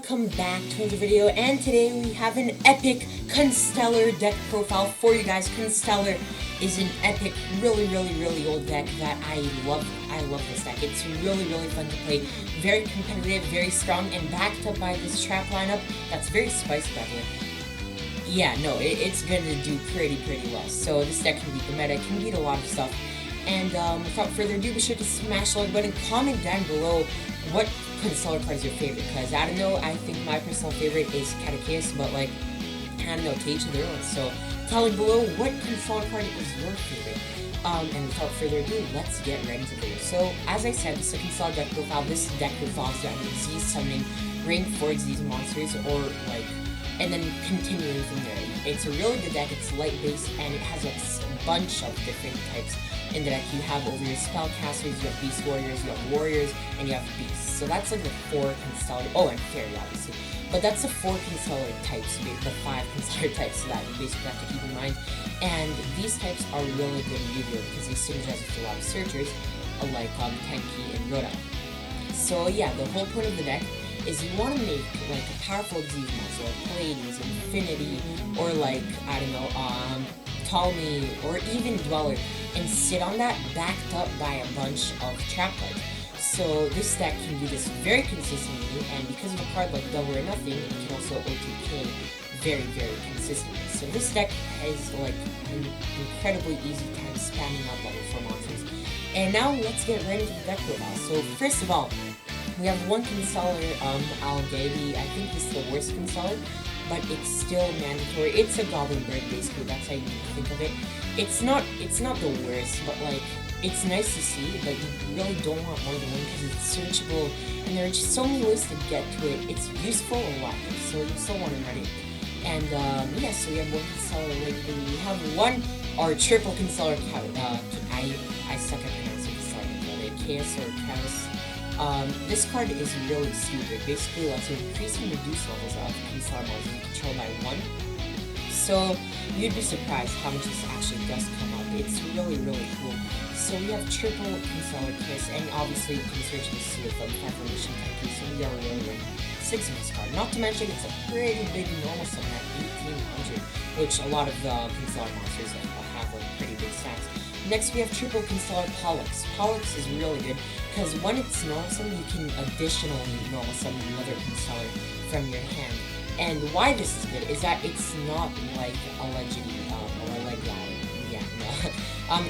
welcome back to another video, and today we have an epic Constellar deck profile for you guys. Constellar is an epic, really old deck that I love this deck. It's really fun to play, very competitive, very strong, and backed up by this trap lineup that's very spicy, by the way. Yeah, no, it's gonna do pretty well. So this deck can beat the meta, can beat a lot of stuff. And without further ado, be sure to smash the like button, comment down below what Constellar card is your favorite, because I don't know, I think my personal favorite is Catechus, but like, I don't know, to each of their own. So tell me below what Constellar card is your favorite. And without further ado, let's get right into the video. So as I said, this is a Constellar deck profile. This deck revolves around Z summoning rank 4 Xyz monsters, or like, and then continuing from there. It's a really good deck, it's light based, and it has a bunch of different types in the deck. You have over your spellcasters, you have beast warriors, you have warriors, and you have beasts. So that's like the 4 Constellar, oh, and fairy obviously. But that's the 4 Constellar types, the 5 Constellar types that you basically have to keep in mind. And these types are really good in Yu-Gi-Oh! Because they synergize with a lot of searchers, like Tenki and Rhoda. So yeah, the whole point of the deck is you want to make like a powerful Xyz monster, like Pallades, Infinity, or like, I don't know, Ptolemy, or even Dweller, and sit on that backed up by a bunch of trap cards. So this deck can do this very consistently, and because of a card like Double or Nothing, it can also OTK very consistently. So this deck has like an incredibly easy time spamming up level 4 monsters. And now let's get right into the deck profile. So first of all, we have one Constellar, Algaby. I think this is the worst Constellar, but it's still mandatory. It's a Goblin Bird, basically. That's how you think of it. It's not the worst, but like, it's nice to see, but you really don't want more than one because it's searchable, and there are just so many ways to get to it. It's useful a lot, so you still want to run it. And yeah, so we have one Constellar Lady. We have one, or triple Constellar I suck at pronouncing Constellar, Chaos or Chaos. This card is really stupid. Basically lets you increase and reduce levels of Constellar monsters you control by 1. So you'd be surprised how much this actually does come up. It's really cool. So we have triple Constellar Kiss, and obviously you can search this with Transformation Technique, so we are really 6 of this card. Not to mention it's a pretty big normal summon at 1800, which a lot of the Constellar monsters have like pretty big stats. Next we have triple Constellar Pollux. Pollux is really good because when it's normal summon, you can additionally normal summon another Constellar from your hand. And why this is good is that it's not like a Legend, or like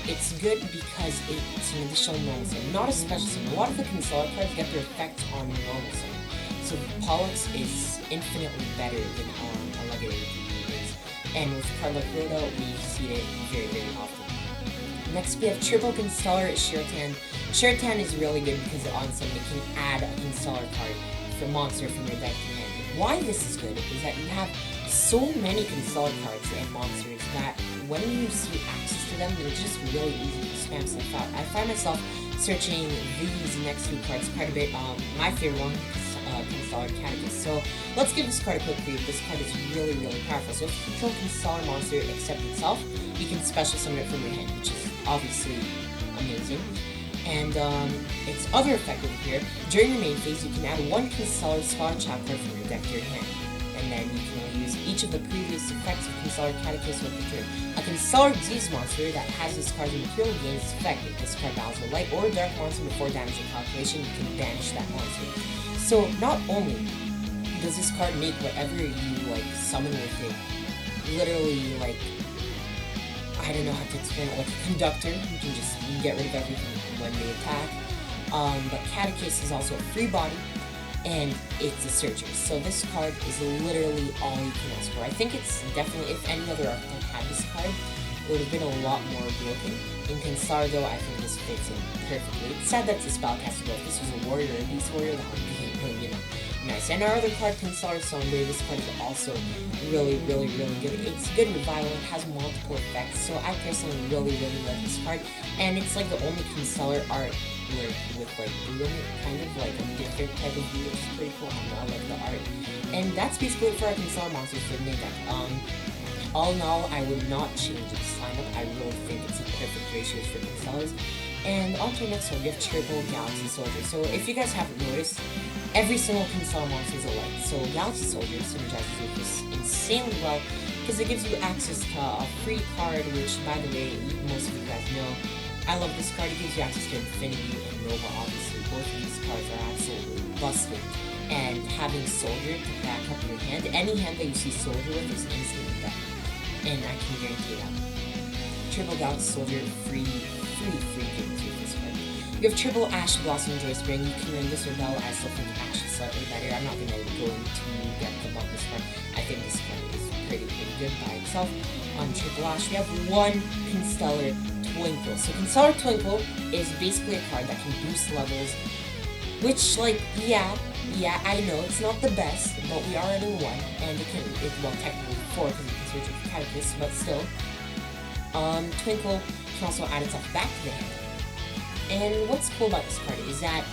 it's good because it's an additional normal summon, not a special summon. A lot of the Constellar cards get their effect on normal summon. So Pollux is infinitely better than a Legendary is. And with a card like Rhoda, we see it very often. Next we have triple Constellar Shirtan. Shirtan is really good because on summon it can add a Constellar card for monster from your deck to hand. Why this is good is that you have so many Constellar cards and monsters that when you see access to them, they're just really easy to spam stuff out. I find myself searching these next 2 cards quite a bit. My favorite one is Constellar Catechus. So let's give this card a quick read. This card is really powerful. So if you control Constellar monster except itself, you can special summon it from your hand, which is obviously amazing. And its other effect over here, during the main phase, you can add 1 Constellar Spot Trap card from your deck to your hand. And then you can only use each of the previous effects of Constellar Catechus with the turn. A Constellar Xyz monster that has this card's material gains its effect. If this card battles a light or a dark monster before damage or calculation, you can banish that monster. So not only does this card make whatever you like summon with it literally like, I don't know how to explain it, like a conductor. You can get rid of everything when they attack. But Catechus is also a free body, and it's a searcher. So this card is literally all you can ask for. I think it's definitely, if any other archetype had this card, it would have been a lot more broken. In Constellar though, I think this fits in perfectly. It's sad that it's a spellcaster, but if this was a warrior or a beast warrior, that would be, you know, nice. And our other card, Constellar Sombre, this card is also really good. It's good revival, it has multiple effects, so I personally really like this card. And it's like the only Constellar art with like blue in it, kind of like a different type of blue, which is pretty cool. I like the art. And that's basically it for our Constellar monsters for the main deck. All in all, I would not change this lineup. I really think it's a perfect ratio for Constellars. And on to the next one, we have Triple Galaxy Soldier. So if you guys haven't noticed, every single Constellar monster is alike. So Galaxy Soldier synergizes with this insanely well because it gives you access to a free card, which, by the way, most of you guys know, I love this card. It gives you access to Infinity and Nova, obviously. Both of these cards are absolutely busted. And having Soldier to back up your hand, any hand that you see Soldier with is instantly back. And I can guarantee that. Triple Galaxy Soldier, free games with this card. You have Triple Ash Blossom Joy Spring. You can win this or no. I still think Ash is slightly better. I'm not going to go into depth about this card. I think this card is pretty good by itself. On Triple Ash, we have one Constellar Twinkle. So Constellar Twinkle is basically a card that can boost levels, which, like, yeah, I know it's not the best, but we are at a 1, and well, technically 4 because you can switch with Catechist, but still. Twinkle can also add itself back to the hand. And what's cool about this card is that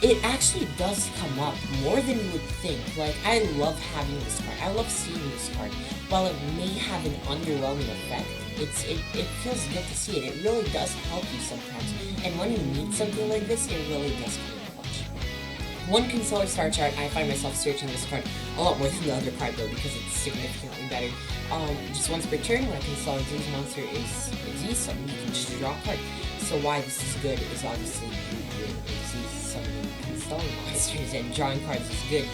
it actually does come up more than you would think. Like, I love having this card. I love seeing this card. While it may have an underwhelming effect, it feels good to see it. It really does help you sometimes. And when you need something like this, it really does come in clutch. One Constellar Star Chart, I find myself searching this card a lot more than the other card though, because it's significantly better. Just once per turn, when a Constellar Disease monster is something, you can just draw a card. So why this is good is obviously you're disease summoning Constellar monsters, and drawing cards is good.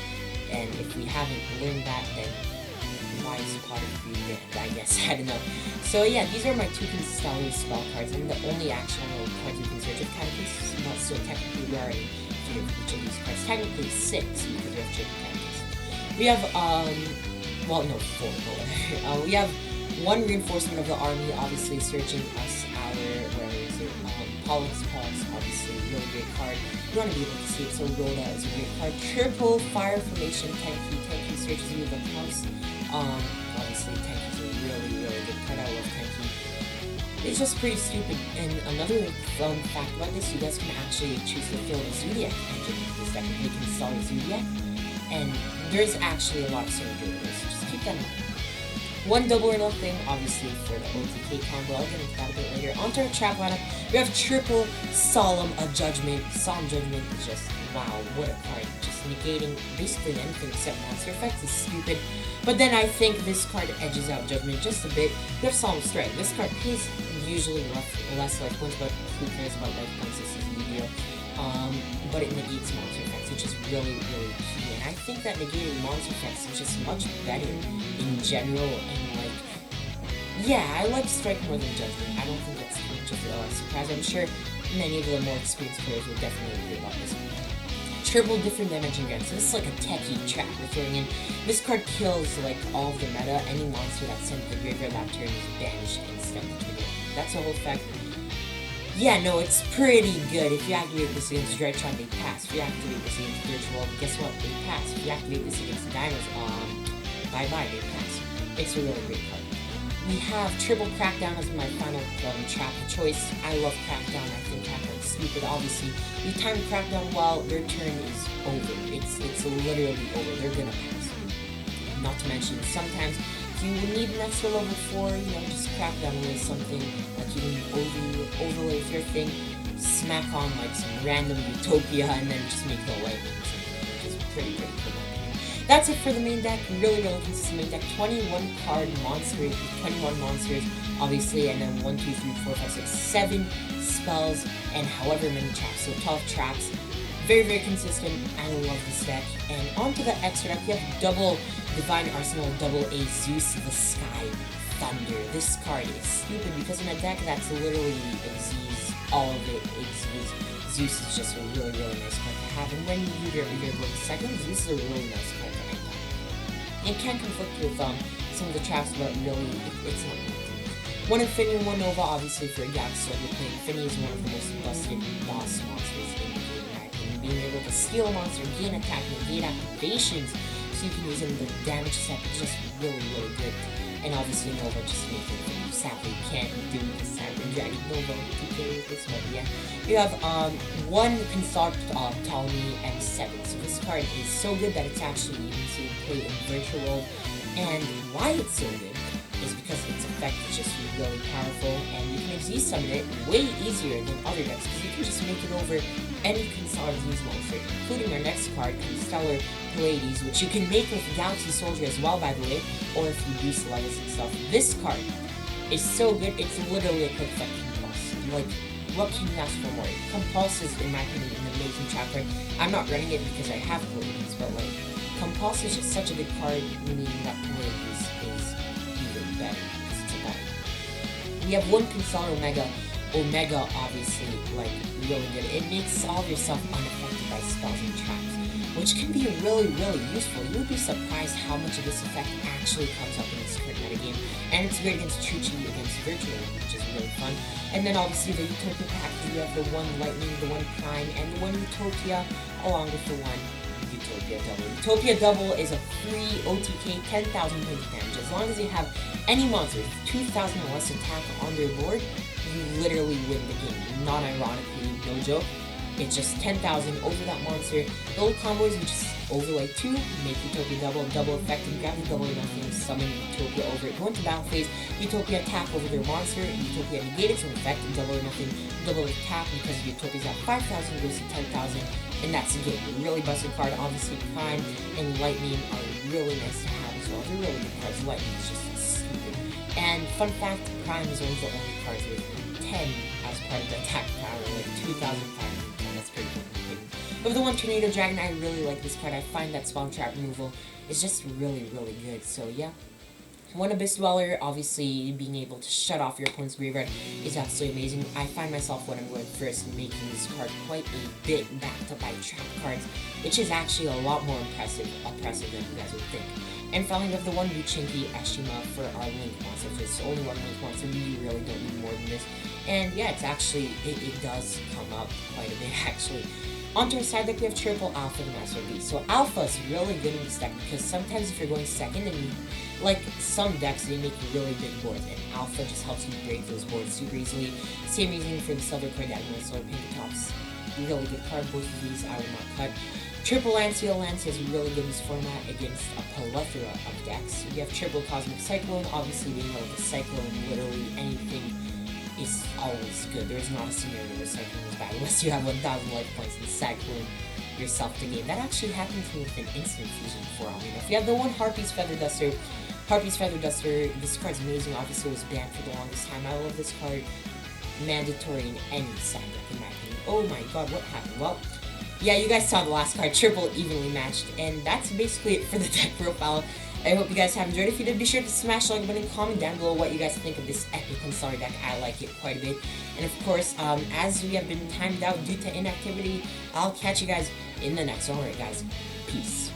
And if we haven't learned that, then why is it part of the banned, I guess, I don't know. So yeah, these are my 2 Constellar spell cards, and the only actual cards you can search with Catechist, but so technically we are in each of these cards. Technically 6, because we have Triple Catechist. We have, well, no, 4, but we have 1 Reinforcement of the Army, obviously searching us where is it, Pollux, obviously, really great card. You want to be able to see it, so Rhoda is a great card. Triple Fire Formation, Tenki searches you with a house. Obviously, Tenki's a really good card. I love Tenki. It's just pretty stupid. And another fun fact about this, you guys can actually choose to fill the Zodiac engine with this deck. You can install a Zodiac, and there's actually a lot of synergy with this, so just keep that in mind. 1 Double or Nothing, obviously, for the OTK combo. I'll get into that a bit later. Onto our trap lineup, we have Triple Solemn Judgment. Solemn Judgment is just, wow, what a card. Just negating basically anything except monster effects is stupid. But then I think this card edges out Judgment just a bit. We have Solemn Strike. This card pays usually less life points, but who cares about life points? This is Yu-Gi-Oh! But it negates monster effects, which is really key. And I think that negating monster effects is just much better in general, and like, yeah, I like Strike more than Judgment. I don't think that's too much of a surprise. I'm sure many of the more experienced players will definitely agree about this. Triple Different Dimension Grant. So this is like a techie trap we're throwing in. This card kills like all of the meta. Any monster that's sent to the graveyard that turn is banished instantly. That's the whole effect. Yeah, no, it's pretty good. If you activate this against Drytron, they pass. If you activate this against Virtual, guess what? They pass. If you activate this against Dinos, bye-bye, they pass. It's a really great card. We have Triple Crackdown as my final trap of choice. I love Crackdown. I think Crackdown is stupid. Obviously, you time Crackdown while their turn is over. It's literally over. They're gonna pass. Not to mention, sometimes if you need an extra level 4, you know, just Crackdown with something like you can overlay with your thing, smack on like some random Utopia, and then just make the lightning or something, which is pretty cool. That's it for the main deck. Really consistent main deck. 21 card monsters, 21 monsters, obviously, and then 1, 2, 3, 4, 5, 6, 7 spells, and however many traps. So 12 traps. Very consistent. I love this deck. And onto the extra deck, we have double Divine Arsenal, double A Zeus the Sky Thunder. This card is stupid because in a deck that's literally Xyz, all of it Xyz. Zeus is just a really nice card to have. And when you get going second, Zeus is a really nice card to have. It can conflict with some of the traps, but really, it's not good. 1 Infinity, 1 Nova, obviously for a Galaxy Soldier playing Infinity is one of the most busted boss monsters in the game, in my opinion. Being able to steal a monster, gain attack, negate activations, so you can use it in the damage set, is just really good. And obviously Nova just makes it, you sadly can't do this Cyber Dragon Nova to play with this, but yeah. You have 1 Consort Ptolemy M7, so this card is so good that it's actually, you can see it play in Virtual World. And why it's so good is because its effect is just really powerful, and you can Xyz summon it way easier than other decks because you can just make it over any Constellar Xyz monster, including our next card, Constellar Pleiades, which you can make with Galaxy Soldier as well, by the way, or if you boost levels and stuff. This card is so good, it's literally a quick effect Compulse. Like, what can you ask for more? Compulse is, in my opinion, an amazing trap card. I'm not running it because I have Pleiades, but like, Compulse is just such a good card, meaning that Pleiades is even better because it's a better. We have one Constellar Omega, obviously, like, really good. It makes all of yourself unaffected by spells and traps, which can be really, really useful. You would be surprised how much of this effect actually comes up in this current metagame, and it's great against Chuchi, against Virtual, which is really fun. And then obviously the Utopia pack, you have the one Lightning, the one Prime, and the one Utopia, along with the one Utopia Double. Utopia Double is a free OTK 10,000 point damage. As long as you have any monster with 2,000 or less attack on their board, you literally win the game. Not ironically, no joke. It's just 10,000 over that monster. The little combos, you just overlay 2, make Utopia Double, double effect, and grab the double or nothing, summon Utopia over it. Go into battle phase, Utopia attack over their monster, Utopia negate its own effect, and double or nothing, double attack because Utopia's at 5,000 goes to 10,000, and that's the game. Really busted card. Obviously, Prime and Lightning are really nice to have as well. They're really good cards. Lightning is just stupid. And fun fact, Prime is one of the only cards with 10 as part of the attack power, like 2,500. That's pretty cool. But the one Tornado Dragon, I really like this card. I find that spell trap removal is just really, really good. So yeah. One Abyss Dweller, obviously being able to shut off your opponent's graveyard is absolutely amazing. I find myself when I'm going first making this card quite a bit backed up by trap cards, which is actually a lot more impressive than you guys would think. And finally, we have the one Buchinki Eshima for our Link monster. If it's only one Link monster, we really don't need more than this. And yeah, it's actually, it does come up quite a bit actually. Onto our side deck, we have Triple Alpha, the Master of Beast. So Alpha is really good in this deck because sometimes if you're going second and you, like some decks, they make really big boards, and Alpha just helps you break those boards super easily. Same reason for the Silver card that one, Solar Pink Tops. Really good card, both of these I will not cut. Triple Lancia is really good in this format against a plethora of decks. We have Triple Cosmic Cyclone, obviously being able to Cyclone literally anything is always good. There is not a scenario where Cyclone is bad unless you have 1,000 life points and Cyclone yourself to game. That actually happened to me with an instant fusion before. I mean, if you have the one Harpy's Feather Duster, this card's amazing. Obviously, it was banned for the longest time. I love this card. Mandatory in any side deck, in my opinion. Oh my god, what happened? Well, yeah, you guys saw the last card, triple evenly matched, and that's basically it for the deck profile. I hope you guys have enjoyed. If you did, be sure to smash the like button and comment down below what you guys think of this epic Constellar deck. I like it quite a bit. And of course, as we have been timed out due to inactivity, I'll catch you guys in the next one. Alright guys, peace.